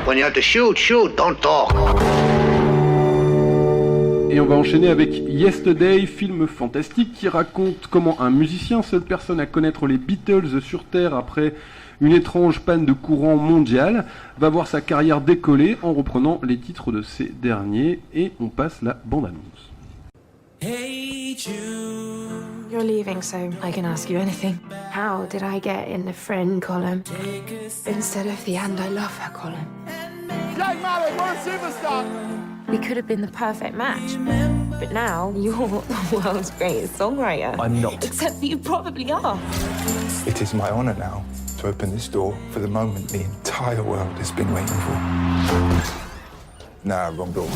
When you have to shoot, shoot, don't talk. Et on va enchaîner avec Yesterday, film fantastique qui raconte comment un musicien, seule personne à connaître les Beatles sur Terre après une étrange panne de courant mondial, va voir sa carrière décoller en reprenant les titres de ces derniers. Et on passe la bande-annonce. Hey Jude. You're leaving, so I can ask you anything. How did I get in the friend column instead of the and I love her column? Jake Malik, we're a superstar. We could have been the perfect match. But now you're the world's greatest songwriter. I'm not. Except that you probably are. It is my honor now to open this door for the moment the entire world has been waiting for. Nah, wrong door.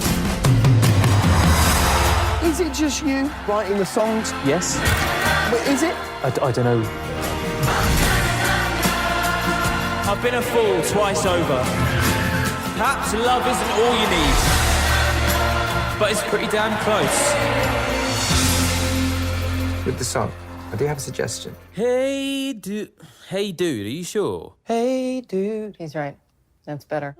Is it just you writing the songs? Yes. But is it? I don't know. I've been a fool twice over. Perhaps love isn't all you need, but it's pretty damn close. With the song, I do have a suggestion. Hey dude, are you sure? Hey, dude. He's right. That's better.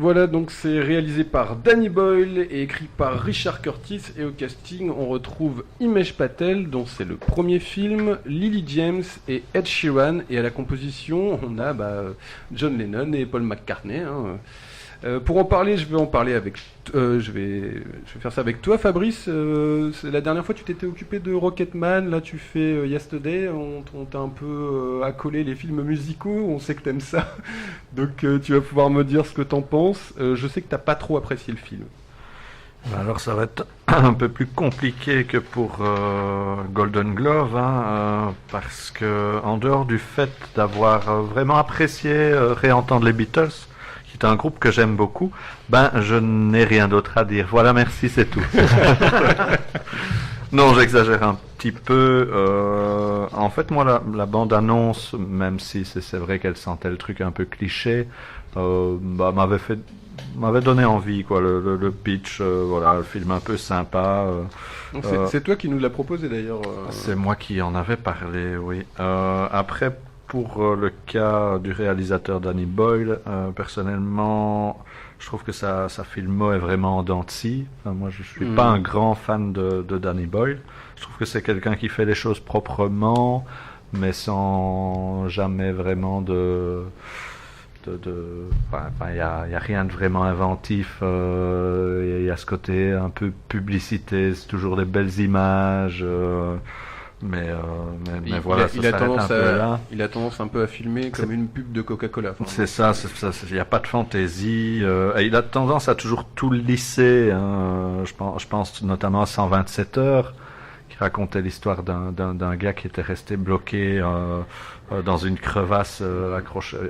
Voilà, donc c'est réalisé par Danny Boyle et écrit par Richard Curtis, et au casting on retrouve Himesh Patel dont c'est le premier film, Lily James et Ed Sheeran, et à la composition on a John Lennon et Paul McCartney. Pour en parler, je vais faire ça avec toi, Fabrice. C'est la dernière fois tu t'étais occupé de Rocketman, là tu fais Yesterday, on t'a un peu accolé les films musicaux, on sait que t'aimes ça, donc tu vas pouvoir me dire ce que t'en penses. Je sais que t'as pas trop apprécié le film. Alors ça va être un peu plus compliqué que pour Golden Glove, parce que en dehors du fait d'avoir vraiment apprécié réentendre les Beatles, qui est un groupe que j'aime beaucoup, je n'ai rien d'autre à dire. Voilà, merci, c'est tout. Non, j'exagère un petit peu. En fait, moi, la bande-annonce, même si c'est vrai qu'elle sentait le truc un peu cliché, m'avait donné envie, quoi. Le pitch, voilà, le film un peu sympa. C'est toi qui nous l'as proposé d'ailleurs. C'est moi qui en avais parlé, oui. Après, pour le cas du réalisateur Danny Boyle, personnellement, je trouve que sa filmo est vraiment en dents de scie. Moi, je suis pas un grand fan de Danny Boyle. Je trouve que c'est quelqu'un qui fait les choses proprement, mais sans jamais vraiment il y a rien de vraiment inventif. Il y a ce côté un peu publicité, c'est toujours des belles images. Mais voilà, il a tendance un peu à filmer comme une pub de Coca-Cola. C'est ça, il n'y a pas de fantaisie. Il a tendance à toujours tout lisser. Je pense notamment à 127 heures, qui racontait l'histoire d'un gars qui était resté bloqué dans une crevasse,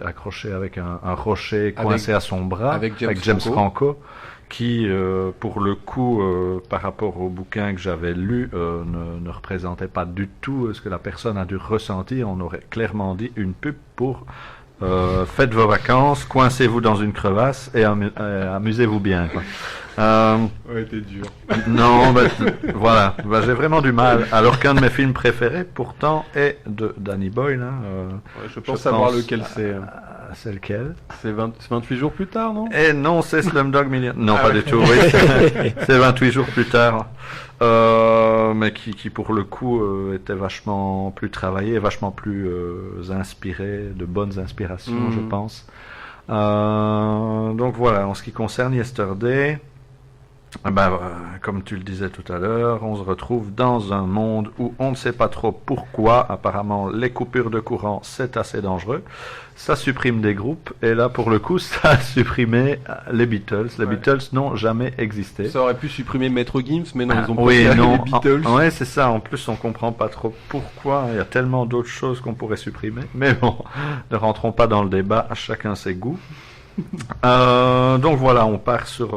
accroché avec un rocher coincé à son bras, avec James Franco. Qui, pour le coup, par rapport au bouquin que j'avais lu, ne représentait pas du tout ce que la personne a dû ressentir. On aurait clairement dit une pub pour faites vos vacances, coincez-vous dans une crevasse et amusez-vous bien, quoi. Ouais, t'es dur. Non, voilà, j'ai vraiment du mal. Alors qu'un de mes films préférés, pourtant, est de Danny Boyle. Je pense savoir lequel c'est. C'est lequel? C'est 28 jours plus tard, non? Eh non, c'est Slumdog Millionaire. Non, pas du tout, oui. C'est 28 jours plus tard. Mais qui pour le coup était vachement plus travaillé, vachement plus inspiré, de bonnes inspirations, je pense. Donc voilà, en ce qui concerne Yesterday, comme tu le disais tout à l'heure, on se retrouve dans un monde où on ne sait pas trop pourquoi. Apparemment, les coupures de courant, c'est assez dangereux. Ça supprime des groupes, et là, pour le coup, ça a supprimé les Beatles. Les Beatles n'ont jamais existé. Ça aurait pu supprimer Maître Gims, mais non, ils ont oui, préféré non, les Beatles. Ouais, c'est ça. En plus, on comprend pas trop pourquoi. Il y a tellement d'autres choses qu'on pourrait supprimer. Mais bon, ne rentrons pas dans le débat. Chacun ses goûts. Donc voilà, on part sur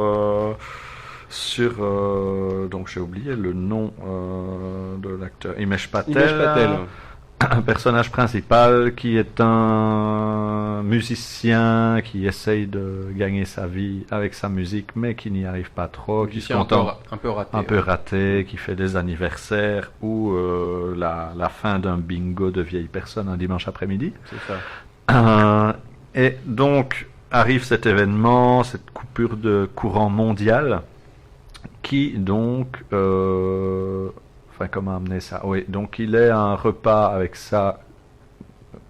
donc j'ai oublié le nom de l'acteur, Himesh Patel. Un personnage principal qui est un musicien qui essaye de gagner sa vie avec sa musique, mais qui n'y arrive pas trop, qui se contente un peu raté, qui fait des anniversaires ou la fin d'un bingo de vieilles personnes un dimanche après-midi. C'est ça. Et donc arrive cet événement, cette coupure de courant mondial, qui donc... Enfin, comment amener ça? Oui, donc il est à un repas avec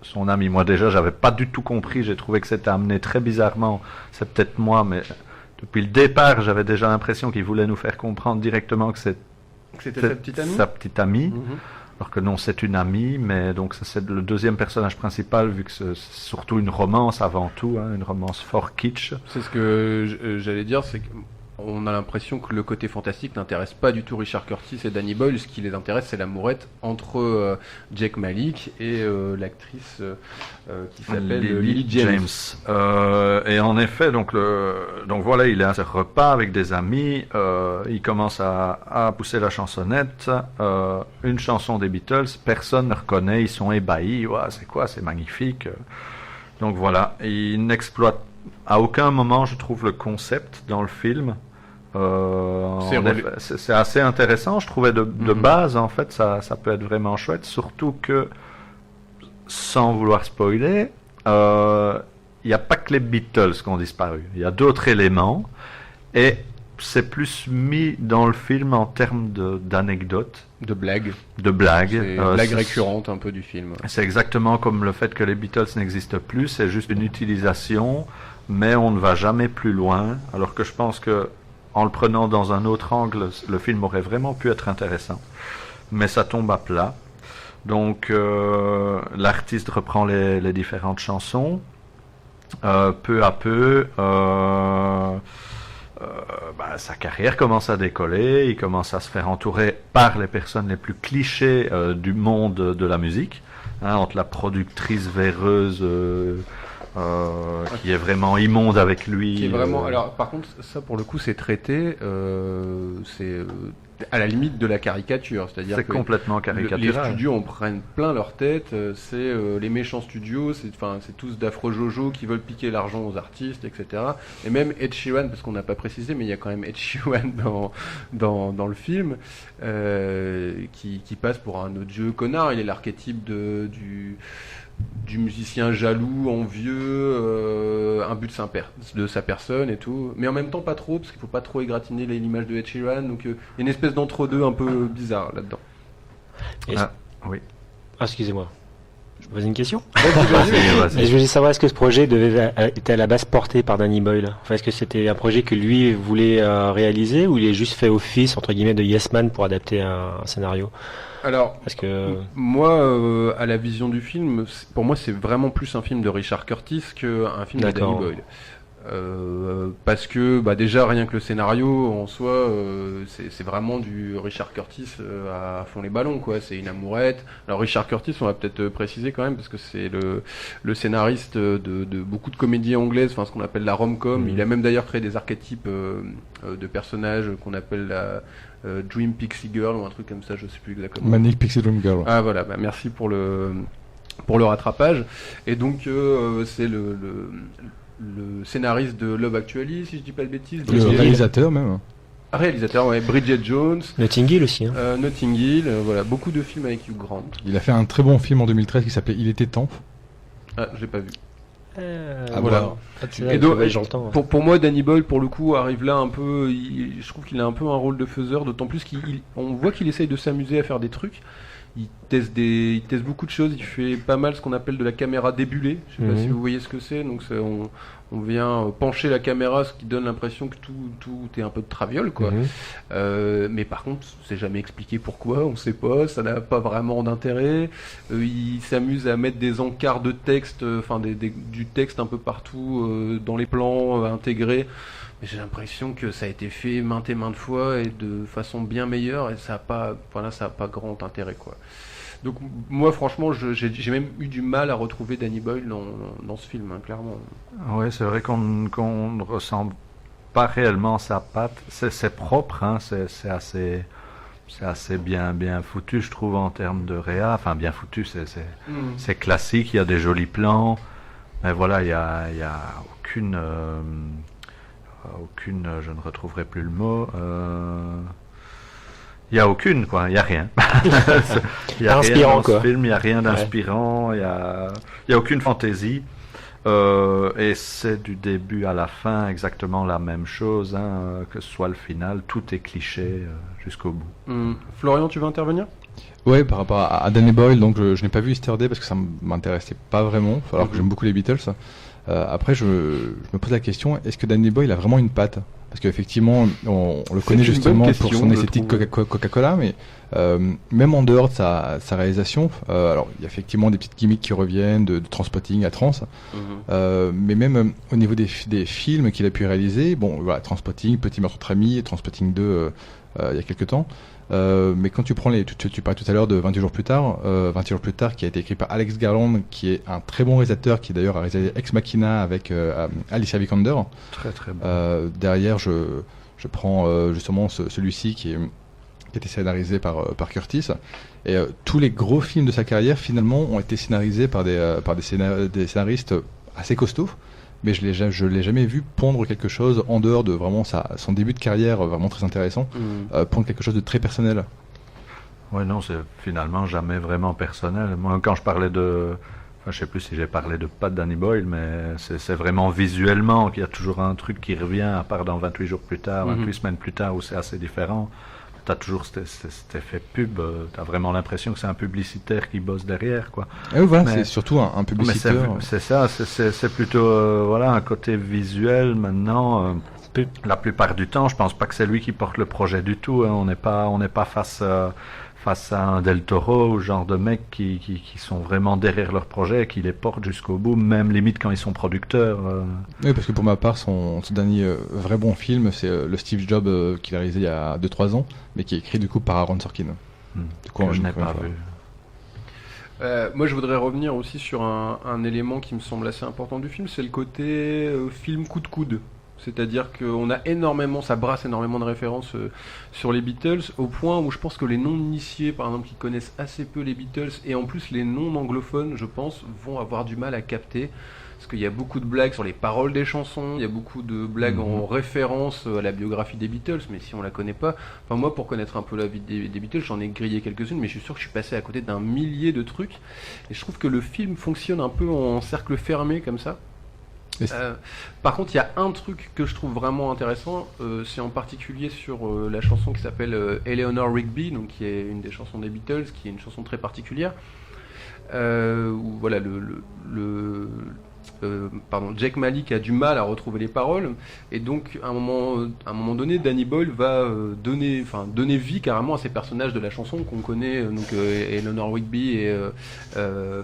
son ami. Moi déjà, j'avais pas du tout compris, j'ai trouvé que c'était amené très bizarrement. C'est peut-être moi, mais depuis le départ, j'avais déjà l'impression qu'il voulait nous faire comprendre directement que C'était sa petite amie. Sa petite amie. Mhm. Alors que non, c'est une amie, mais donc ça, c'est le deuxième personnage principal, vu que c'est surtout une romance avant tout, hein, une romance fort kitsch. C'est ce que j'allais dire, c'est qu'on a l'impression que le côté fantastique n'intéresse pas du tout Richard Curtis et Danny Boyle. Ce qui les intéresse, c'est l'amourette entre Jake Malik et l'actrice qui s'appelle Lily James. Et en effet, donc voilà, il est à ce repas avec des amis, il commence à pousser la chansonnette, une chanson des Beatles, personne ne reconnaît, ils sont ébahis, ouais, c'est quoi, c'est magnifique. Donc voilà, il n'exploite à aucun moment, je trouve, le concept dans le film. C'est assez intéressant, je trouvais de base, en fait, ça peut être vraiment chouette, surtout que, sans vouloir spoiler, il n'y a pas que les Beatles qui ont disparu, il y a d'autres éléments, et c'est plus mis dans le film en termes d'anecdotes. De blagues. De blagues. C'est blagues récurrentes un peu du film. C'est exactement comme le fait que les Beatles n'existent plus, c'est juste une utilisation, mais on ne va jamais plus loin, alors que je pense que en le prenant dans un autre angle, le film aurait vraiment pu être intéressant. Mais ça tombe à plat. Donc l'artiste reprend les différentes chansons. Peu à peu, sa carrière commence à décoller. Il commence à se faire entourer par les personnes les plus clichés du monde de la musique. Hein, entre la productrice véreuse... qui est vraiment immonde avec lui. Qui est vraiment. Alors, par contre, ça pour le coup, c'est traité. C'est à la limite de la caricature, c'est-à-dire c'est que complètement caricatural. Les studios en prennent plein leur tête. C'est les méchants studios. C'est tous d'affreux Jojo qui veulent piquer l'argent aux artistes, etc. Et même Ed Sheeran, parce qu'on n'a pas précisé, mais il y a quand même Ed Sheeran dans le film, qui passe pour un odieux connard. Il est l'archétype du musicien jaloux, envieux, imbu de sa personne et tout, mais en même temps pas trop, parce qu'il faut pas trop égratigner l'image de Ed Sheeran, donc il y a une espèce d'entre-deux un peu bizarre là-dedans. Oui. Ah, excusez-moi. Je vous pose une question. Vas-y. Je voulais savoir, est-ce que ce projet était à la base porté par Danny Boyle? Enfin, est-ce que c'était un projet que lui voulait réaliser, ou il est juste fait office, entre guillemets, de Yes Man pour adapter un scénario? Alors, parce que moi, à la vision du film, pour moi, c'est vraiment plus un film de Richard Curtis qu'un film de Danny Boyle. Parce que déjà rien que le scénario en soi, c'est vraiment du Richard Curtis à fond les ballons, quoi. C'est une amourette. Alors Richard Curtis, on va peut-être préciser quand même, parce que c'est le scénariste de beaucoup de comédies anglaises, enfin ce qu'on appelle la rom-com. Il a même d'ailleurs créé des archétypes de personnages qu'on appelle la Dream Pixie Girl ou un truc comme ça, je sais plus exactement. Manic Pixie Dream Girl. Ah voilà, merci pour le rattrapage. Et donc c'est le scénariste de Love Actually, si je dis pas de bêtises. Le réalisateur même. Réalisateur, ouais. Bridget Jones. Notting Hill aussi. Hein. Notting Hill, voilà, beaucoup de films avec Hugh Grant. Il a fait un très bon film en 2013 qui s'appelait Il était temps. Ah, je l'ai pas vu. Voilà. Et donc, pour moi, Danny Boyle, pour le coup, arrive là un peu. Je trouve qu'il a un peu un rôle de faiseur, d'autant plus qu'on voit qu'il essaye de s'amuser à faire des trucs. Il teste beaucoup de choses. Il fait pas mal ce qu'on appelle de la caméra débulée. Je sais pas si vous voyez ce que c'est. Donc on vient pencher la caméra, ce qui donne l'impression que tout est un peu de traviole, quoi. Mais par contre, c'est jamais expliqué pourquoi. On sait pas. Ça n'a pas vraiment d'intérêt. Il s'amuse à mettre des encarts de texte, du texte un peu partout dans les plans intégrés. J'ai l'impression que ça a été fait maintes et maintes fois et de façon bien meilleure, et ça a pas grand intérêt, quoi. Donc moi franchement j'ai même eu du mal à retrouver Danny Boyle dans ce film, hein, clairement. Oui, c'est vrai qu'on ne ressent pas réellement sa patte. C'est propre, hein, c'est assez bien foutu, je trouve, en termes de réa. Enfin, bien foutu, c'est classique, il y a des jolis plans, mais voilà, il y a aucune, je ne retrouverai plus le mot. Il y a aucune, quoi. Il y a rien. Il y a rien dans ce film. Il y a rien d'inspirant. Il y a aucune fantaisie. Et c'est du début à la fin exactement la même chose, hein, que ce soit le final, tout est cliché jusqu'au bout. Florian, tu veux intervenir ? Ouais, par rapport à Danny Boyle, donc je n'ai pas vu Yesterday parce que ça m'intéressait pas vraiment, alors que j'aime beaucoup les Beatles. Après, je me pose la question, est-ce que Danny Boyle a vraiment une patte ? Parce qu'effectivement, on le connaît justement pour son esthétique Coca-Cola, mais même en dehors de sa réalisation, alors il y a effectivement des petites gimmicks qui reviennent, de Transpotting à Trans, mais même au niveau des films qu'il a pu réaliser, bon voilà, Transpotting, Petit meurtre entre amis, Transpotting 2 il y a quelques temps. Mais quand tu prends tu parlais tout à l'heure de 28 jours plus tard, 28 jours plus tard, qui a été écrit par Alex Garland, qui est un très bon réalisateur, qui d'ailleurs a réalisé Ex Machina avec Alicia Vikander. Très très bon. Derrière, je prends justement celui-ci qui a été scénarisé par Curtis. Et tous les gros films de sa carrière, finalement, ont été scénarisés par des scénaristes assez costauds. Mais je l'ai jamais vu pondre quelque chose en dehors de vraiment son début de carrière vraiment très intéressant, pondre quelque chose de très personnel. Ouais, non, c'est finalement jamais vraiment personnel. Moi, quand je parlais je sais plus si j'ai parlé de pas de Danny Boyle, mais c'est vraiment visuellement qu'il y a toujours un truc qui revient, à part dans 28 jours plus tard, 28 semaines plus tard, où c'est assez différent. T'as toujours cet effet pub, t'as vraiment l'impression que c'est un publicitaire qui bosse derrière, quoi. Et voilà, c'est surtout un publicitaire. C'est ça, c'est plutôt voilà, un côté visuel maintenant. La plupart du temps, je pense pas que c'est lui qui porte le projet du tout, hein. On n'est pas face à un Del Toro ou genre de mecs qui sont vraiment derrière leur projet et qui les portent jusqu'au bout, même limite quand ils sont producteurs. Oui, parce que pour ma part, son dernier vrai bon film, c'est le Steve Jobs qu'il a réalisé il y a 2-3 ans, mais qui est écrit du coup par Aaron Sorkin. Du coup, je n'ai pas vu. Moi, je voudrais revenir aussi sur un élément qui me semble assez important du film, c'est le côté film coup de coude. C'est-à-dire qu'on a ça brasse énormément de références sur les Beatles, au point où je pense que les non-initiés, par exemple, qui connaissent assez peu les Beatles, et en plus les non-anglophones, je pense, vont avoir du mal à capter. Parce qu'il y a beaucoup de blagues sur les paroles des chansons, il y a beaucoup de blagues en référence à la biographie des Beatles, mais si on la connaît pas... Enfin, moi, pour connaître un peu la vie des Beatles, j'en ai grillé quelques-unes, mais je suis sûr que je suis passé à côté d'un millier de trucs. Et je trouve que le film fonctionne un peu en cercle fermé, comme ça. Par contre, il y a un truc que je trouve vraiment intéressant, c'est en particulier sur la chanson qui s'appelle Eleanor Rigby, donc qui est une des chansons des Beatles, qui est une chanson très particulière, où voilà, Jack Malik a du mal à retrouver les paroles, et donc à un moment donné, Danny Boyle va donner vie carrément à ces personnages de la chanson qu'on connaît, donc Eleanor Rigby et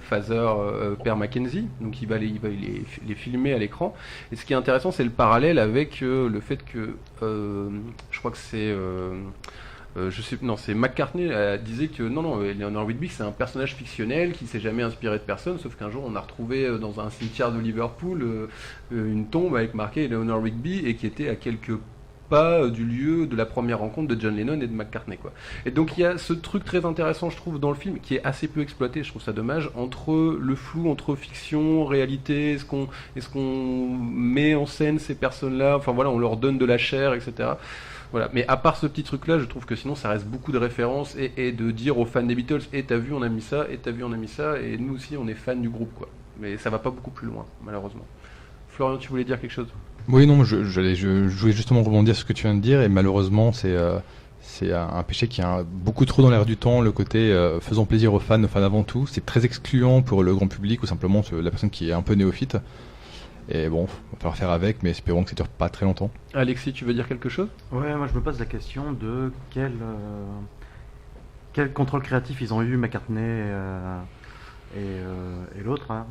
Father Père Mackenzie, donc il va les filmer à l'écran. Et ce qui est intéressant, c'est le parallèle avec le fait que je crois que c'est c'est McCartney disait que non, Eleanor Rigby c'est un personnage fictionnel qui s'est jamais inspiré de personne, sauf qu'un jour on a retrouvé dans un cimetière de Liverpool une tombe avec marqué Eleanor Rigby et qui était à quelques pas du lieu de la première rencontre de John Lennon et de McCartney, quoi. Et donc il y a ce truc très intéressant, je trouve, dans le film, qui est assez peu exploité, je trouve ça dommage, entre le flou, entre fiction, réalité, est-ce qu'on met en scène ces personnes-là, enfin voilà, on leur donne de la chair, etc. Voilà. Mais à part ce petit truc-là, je trouve que sinon ça reste beaucoup de références et de dire aux fans des Beatles, t'as vu, on a mis ça, et t'as vu, on a mis ça, et nous aussi on est fans du groupe, quoi. Mais ça va pas beaucoup plus loin, malheureusement. Florian, tu voulais dire quelque chose ? Oui, non, je voulais justement rebondir sur ce que tu viens de dire, et malheureusement c'est un péché qui a beaucoup trop dans l'air du temps, le côté faisons plaisir aux fans avant tout. C'est très excluant pour le grand public ou simplement la personne qui est un peu néophyte. Et bon, on va falloir faire avec, mais espérons que ça dure pas très longtemps. Alexis, tu veux dire quelque chose ? Ouais, moi je me pose la question de quel contrôle créatif ils ont eu, McCartney et l'autre. Hein.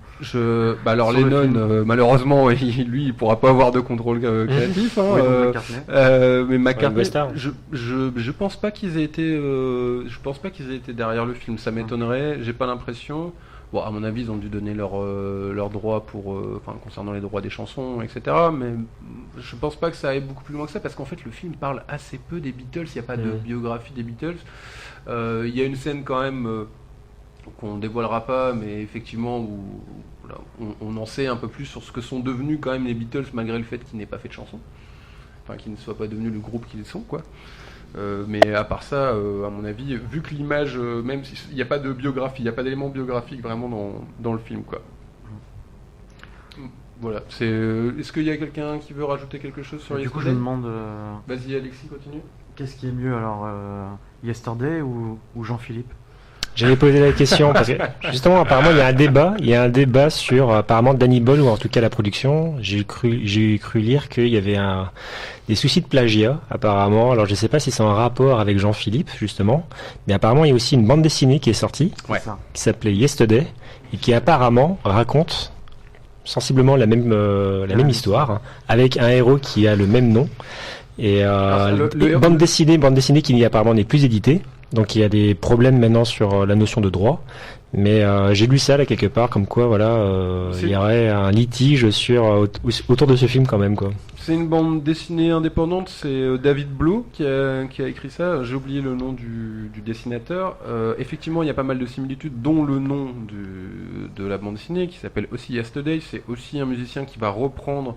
Alors Lennon, malheureusement, lui, il pourra pas avoir de contrôle créatif. Mais McCartney, je pense pas qu'ils aient été, derrière le film. Ça m'étonnerait. J'ai pas l'impression. Bon, à mon avis, ils ont dû donner leur droit concernant les droits des chansons, etc. Mais je pense pas que ça aille beaucoup plus loin que ça, parce qu'en fait, le film parle assez peu des Beatles. Il n'y a pas de biographie des Beatles. Il y a une scène quand même qu'on dévoilera pas, mais effectivement où on en sait un peu plus sur ce que sont devenus quand même les Beatles, malgré le fait qu'ils n'aient pas fait de chansons, enfin qu'ils ne soient pas devenus le groupe qu'ils sont, quoi. Mais à part ça, à mon avis, vu que l'image, même s'il n'y a pas de biographie, il n'y a pas d'élément biographique vraiment dans le film, quoi. Voilà, est-ce qu'il y a quelqu'un qui veut rajouter quelque chose sur Du coup, Yesterday je me demande. Vas-y Alexis, continue. Qu'est-ce qui est mieux alors, Yesterday ou Jean-Philippe? J'avais posé la question parce que justement apparemment il y a un débat sur apparemment Danny Boyle ou en tout cas la production. J'ai cru lire qu'il y avait des soucis de plagiat apparemment. Alors je sais pas si c'est en rapport avec Jean-Philippe justement, mais apparemment il y a aussi une bande dessinée qui est sortie qui s'appelait Yesterday et qui apparemment raconte sensiblement la même histoire hein, avec un héros qui a le même nom et bande dessinée qui apparemment n'est plus éditée. Donc il y a des problèmes maintenant sur la notion de droit, mais j'ai lu ça là quelque part comme quoi il y aurait un litige autour de ce film quand même quoi. C'est une bande dessinée indépendante, c'est David Blow qui a écrit ça, j'ai oublié le nom du dessinateur. Effectivement il y a pas mal de similitudes dont le nom de la bande dessinée qui s'appelle aussi Yesterday, c'est aussi un musicien qui va reprendre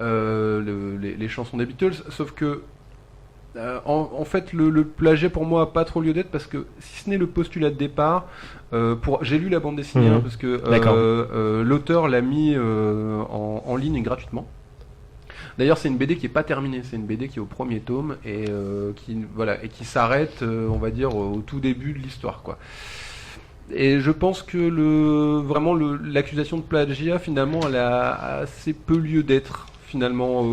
les chansons des Beatles, sauf que en fait, le plagiat pour moi a pas trop lieu d'être parce que si ce n'est le postulat de départ, j'ai lu la bande dessinée parce que l'auteur l'a mis en ligne gratuitement. D'ailleurs, c'est une BD qui est pas terminée, c'est une BD qui est au premier tome et qui s'arrête, on va dire, au tout début de l'histoire, quoi. Et je pense que l'accusation de plagiat, finalement, elle a assez peu lieu d'être. Finalement,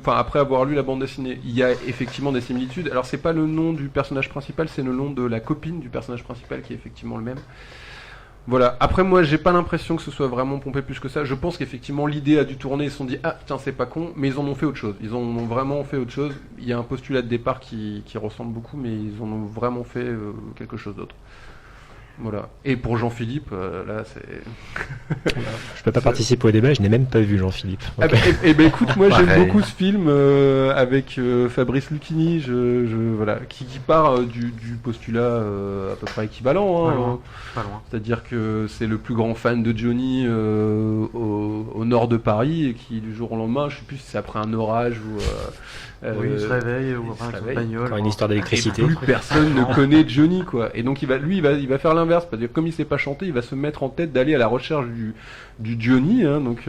après avoir lu la bande dessinée, il y a effectivement des similitudes. Alors c'est pas le nom du personnage principal, c'est le nom de la copine du personnage principal qui est effectivement le même. Voilà. Après moi, j'ai pas l'impression que ce soit vraiment pompé plus que ça. Je pense qu'effectivement l'idée a dû tourner. Ils se sont dit tiens c'est pas con, mais ils en ont fait autre chose. Ils en ont vraiment fait autre chose. Il y a un postulat de départ qui ressemble beaucoup, mais ils en ont vraiment fait quelque chose d'autre. Voilà. Et pour Jean-Philippe, là c'est. Je peux pas participer au débat, je n'ai même pas vu Jean-Philippe. Okay. Écoute, moi j'aime beaucoup ce film avec Fabrice Lucchini, qui part du postulat à peu près équivalent. Hein, pas loin. C'est-à-dire que c'est le plus grand fan de Johnny au nord de Paris et qui du jour au lendemain, je sais plus si c'est après un orage ou. Il se réveille ou une bagnole. Quand une histoire d'électricité. Et plus personne ne connaît Johnny, quoi. Et donc il va faire l'inverse, parce que comme il sait pas chanter, il va se mettre en tête d'aller à la recherche du Johnny, hein, donc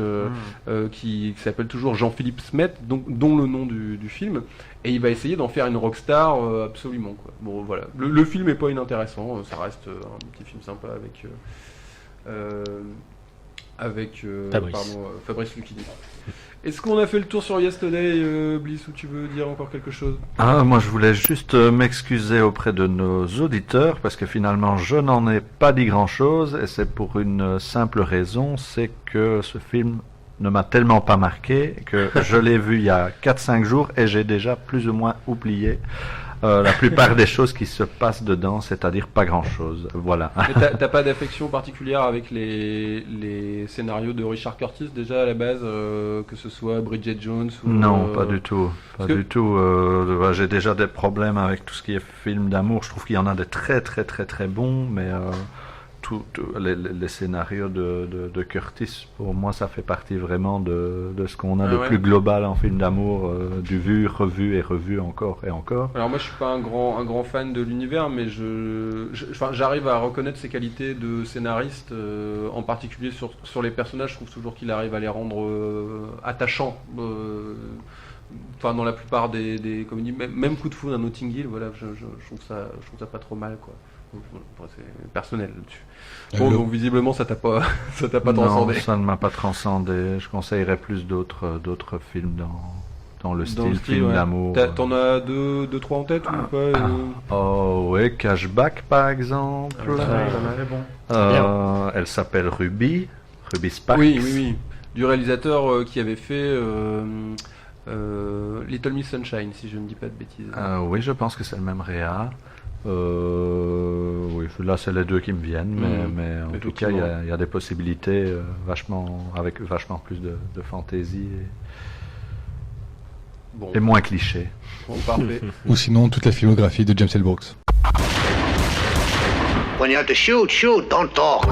qui s'appelle toujours Jean-Philippe Smet, dont le nom du film, et il va essayer d'en faire une rockstar absolument, quoi. Bon voilà, le film est pas inintéressant, ça reste un petit film sympa avec Fabrice Lucchini. Est-ce qu'on a fait le tour sur Yesterday, Bliss, ou tu veux dire encore quelque chose? Moi je voulais juste m'excuser auprès de nos auditeurs parce que finalement je n'en ai pas dit grand chose et c'est pour une simple raison, c'est que ce film ne m'a tellement pas marqué que je l'ai vu il y a 4-5 jours et j'ai déjà plus ou moins oublié la plupart des choses qui se passent dedans, c'est-à-dire pas grand-chose. Voilà. Mais t'as pas d'affection particulière avec les scénarios de Richard Curtis déjà à la base, que ce soit Bridget Jones ou... Non, pas du tout. J'ai déjà des problèmes avec tout ce qui est film d'amour. Je trouve qu'il y en a des très très très très bons, mais les scénarios de Curtis, pour moi, ça fait partie vraiment de ce qu'on a de plus global en film d'amour, du vu, revu et revu encore et encore. Alors moi, je suis pas un grand fan de l'univers, mais j'arrive à reconnaître ses qualités de scénariste, en particulier sur les personnages. Je trouve toujours qu'il arrive à les rendre attachants. Dans la plupart des comédies, même Coup de foudre à Notting Hill, voilà, je trouve ça pas trop mal, quoi. C'est personnel là-dessus. Donc visiblement ça t'a pas transcendé. Non, ça ne m'a pas transcendé. Je conseillerais plus d'autres films dans le style film d'amour. T'en as deux, trois en tête ou pas Oh ouais, Cashback par exemple. Elle s'appelle Ruby Sparks. Oui. Du réalisateur qui avait fait Little Miss Sunshine, si je ne dis pas de bêtises. Oui, je pense que c'est le même réa. Oui, là c'est les deux qui me viennent, mais en tout cas il y a des possibilités avec vachement plus de fantaisie et moins cliché. Bon, parfait. Ou sinon toute la filmographie de James L. Brooks. When you have to shoot, don't talk.